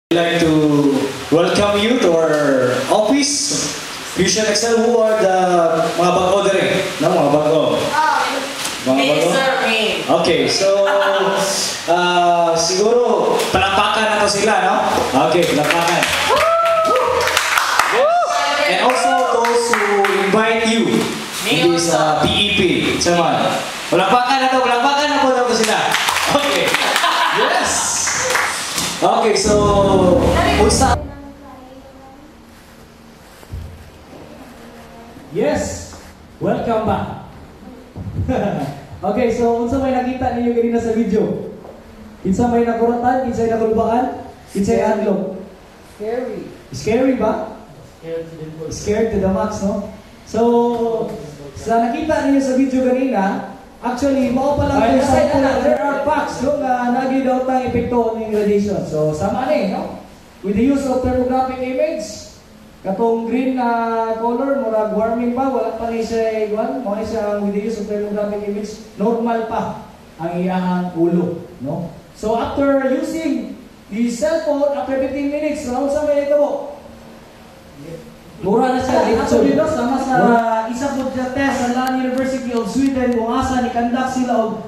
I'd like to welcome you to our office, Fusion Excel. Who are the mga bago na rin? No, mga bago. Mga bago? Okay, so siguro palakpakan na to sila, no? Okay, palakpakan. And also those who invite you in this PEP. Sama. Palakpakan na to sila. Okay. Yes. Okay, so yes, welcome back. Okay, so unsa may nakita ninyo ganina sa video? Kinsa may nakuratan, kinsa may nakulbaan, kinsa may adlong? Scary. Scary ba? Scared to the max, no? So, sa nakita ninyo sa video kanina, actually, mao pa lang there are facts, no, na nagi daw tang epekto ng radiation. So, sama ni, no? With the use of thermographic image, katong green na color, murag warming pa, wala pa ni siya, mo ni siya with the use of thermographic image, normal pa ang iyang ulo, no? So, after using the cellphone, after 15 minutes, ano sa may ito mo? Mura na siya. Ito dito, sama sa isa po sa test sa Lund University of Sweden, kung asa ni conduct sila og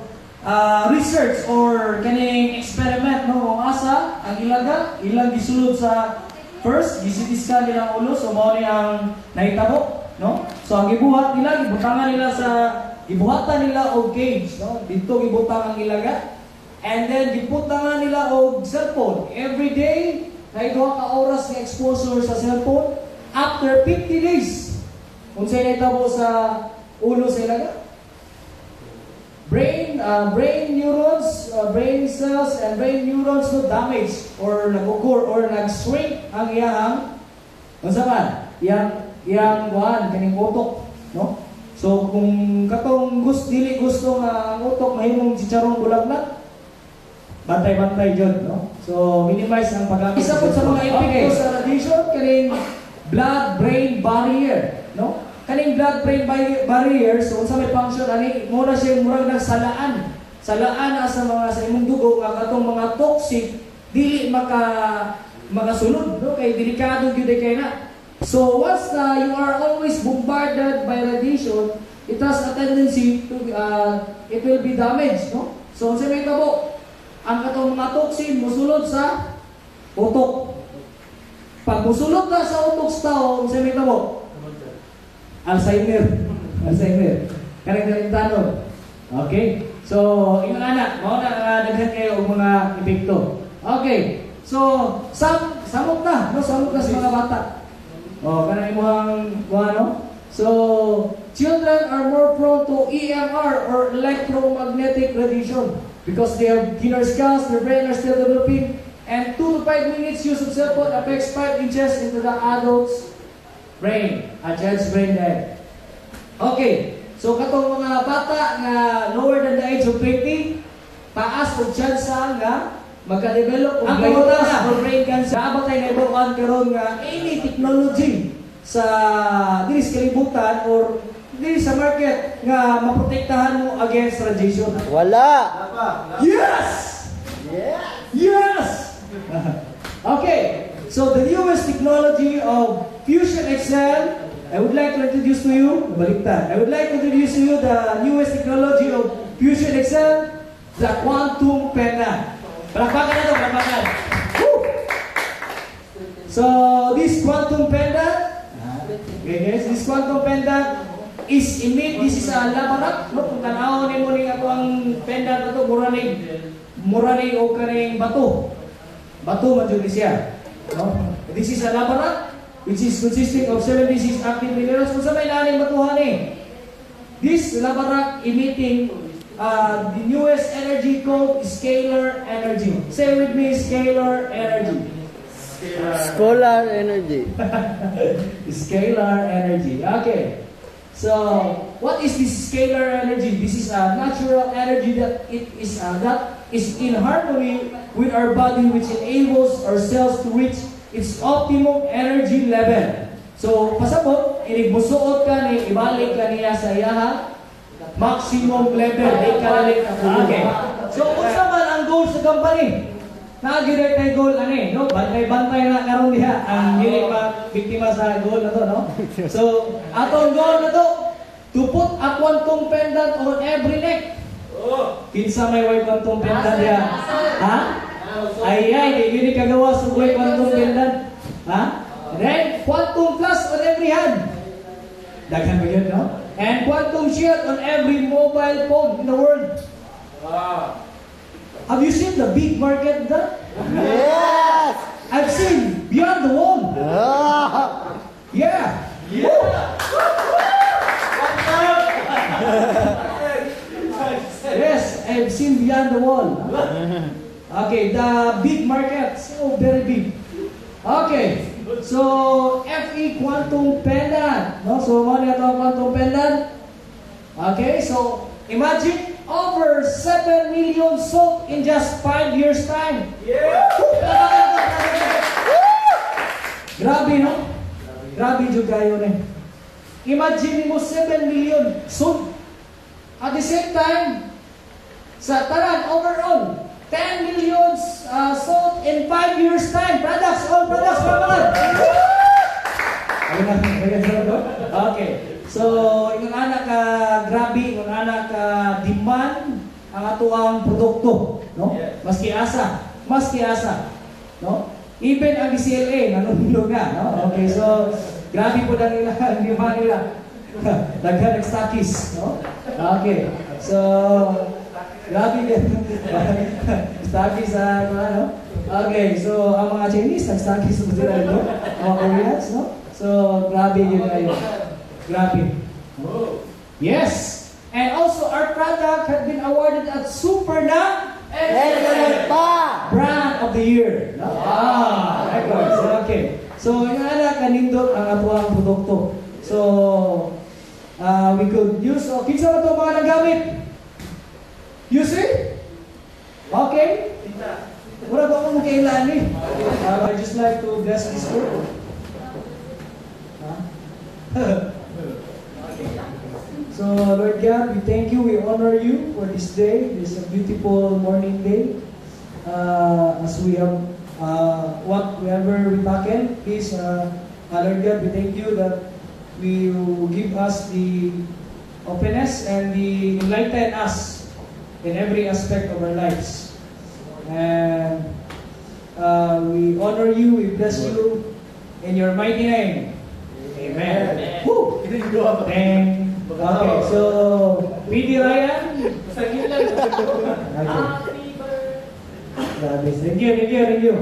research or kaning experiment, no? Kung asa ang ilang gisulod sa first, CT scan nila ang ulo, so mao ni ang nahitabo, no? So ang gibuhat nila, gibuhatan nila og cage, no? Dito gibutang ang ilaga. And then gibutangan nila og cellphone. Every day, na duha ka oras nga exposure sa cellphone. After 50 days, kung sa'yo naitabo sa ulo sa ilaga, brain neurons, brain cells, and brain neurons no damage or nag-occur or nag-shrink ang iyang, unsa man, iyang kaning utok, no? So kung katong dili gusto nga ang utok mahimong chicharong bulagnat, bantay-bantay jud, no? So minimize ang pag-gamit. Isa po sa mga epekto sa radiation kaning blood-brain barrier, no? Kaning blood-brain barrier, so unsa may function ani, mura siya murag nagsalaan. Salaan na sa mga sa imong dugo nga katong mga toxic dili makasulod, no? Kay delikado gyud kay na. So once you are always bombarded by radiation, it has a tendency to it will be damaged, no? So unsa may tabo? Ang katong mga toxin mosulod sa utok. Pag musulod na sa utok sa tao, sa may tabo? Alzheimer. Karang-karang. Okay? So, ilang anak, mga daghan kayo ang mga epekto. Okay. So, samot na. No? Samot na sa mga bata. Kanang imuhang ano? So, children are more prone to EMR or electromagnetic radiation because they have thinner skulls, their brain are still developing. And 2 to 5 minutes use of cell phone affects 5 inches into the adult's brain. A child's brain dead. Okay. So, katong mga bata nga lower than the age of 20, taas o tsansa nga magka-develop o brain cancer. Naabot tayo na ibuan karon nga any technology sa diri sa kalibutan or diri sa market nga maprotektahan mo against radiation. Wala! Yes! Yes! Okay, so the newest technology of Fusion Excel, I would like to introduce to you, I would like to introduce to you the newest technology of Fusion Excel, the quantum pendant. Palakpakan na ito, palakpakan. So, this quantum pendant, okay guys, this quantum pendant is this is a labarak, no? Kung tanawon mo ning ako ang pendant na ito, mura ni o kaning bato man jud siya, no? This is a labarak which is consisting of 76 active minerals. Kung sa may laning batuhan this labarak emitting the newest energy called scalar energy. Say with me, scalar energy. Scalar energy. Scalar energy. Okay. So, what is this scalar energy? This is a natural energy that is in harmony with our body, which enables our cells to reach its optimum energy level. So, pasabot, inigmusuot ka ni ibalik ka niya sa iyaha maximum level. Okay. So, unsa man ang goal sa company? Nag-direct na goal, ano eh, no? Bantay-bantay na karon diha ang dili pa biktima sa goal na to, no? So, atong goal na to, to put a quantum pendant on every neck. Kinsa may way quantum pendant diha? Ha? Ay, di gini kagawa sa way quantum pendant. Ha? Then, quantum plus on every hand. Daghan ba yun, no? And quantum shield on every mobile phone in the world. Have you seen the big market there? Yes! I've seen beyond the wall. Yeah. Yes, I've seen beyond the wall. Okay, the big market, so very big. Okay, so FE quantum pendant. No, so what is quantum pendant? Okay, so imagine over 7 million sold in just 5 years time. Grabe, no? Grabe jud kayo ni. Imagine mo 7 million sold. At the same time, sa tanan overall, 10 million sold in 5 years time. Products, all products, mga okay. So, yung anak ka grabe, yung anak ka demand ang atuang produkto, no? Maski asa, no? Even ang DCLA nanunulog na, no? Okay, so grabe po na nila, demand nila. Daghan nag-stockies, no? Okay. So, grabe din. Stockies ano? Okay, so ang mga Chinese nag-stockies sa sila dito, mga Koreans, no? So, grabe yun kayo. Grabe. Yes! And also, our product had been awarded at Super na Excellent pa! Brand of the Year. No? Records. Okay. So, yung anak, kanindot ang atuang produkto. So, we could use, kinsa ba ito mga nagamit? Use it? Okay? Wala ba akong kailan eh? I just like to bless this word. So, Lord God, we thank you, we honor you for this day. This is a beautiful morning day. As we have, whatever we tackle, please, Lord God, we thank you that we will give us the openness and the enlighten us in every aspect of our lives. And we honor you, we bless you in your mighty name. Amen. Woo! And, okay, so, PD Ryan. Okay. Thank you.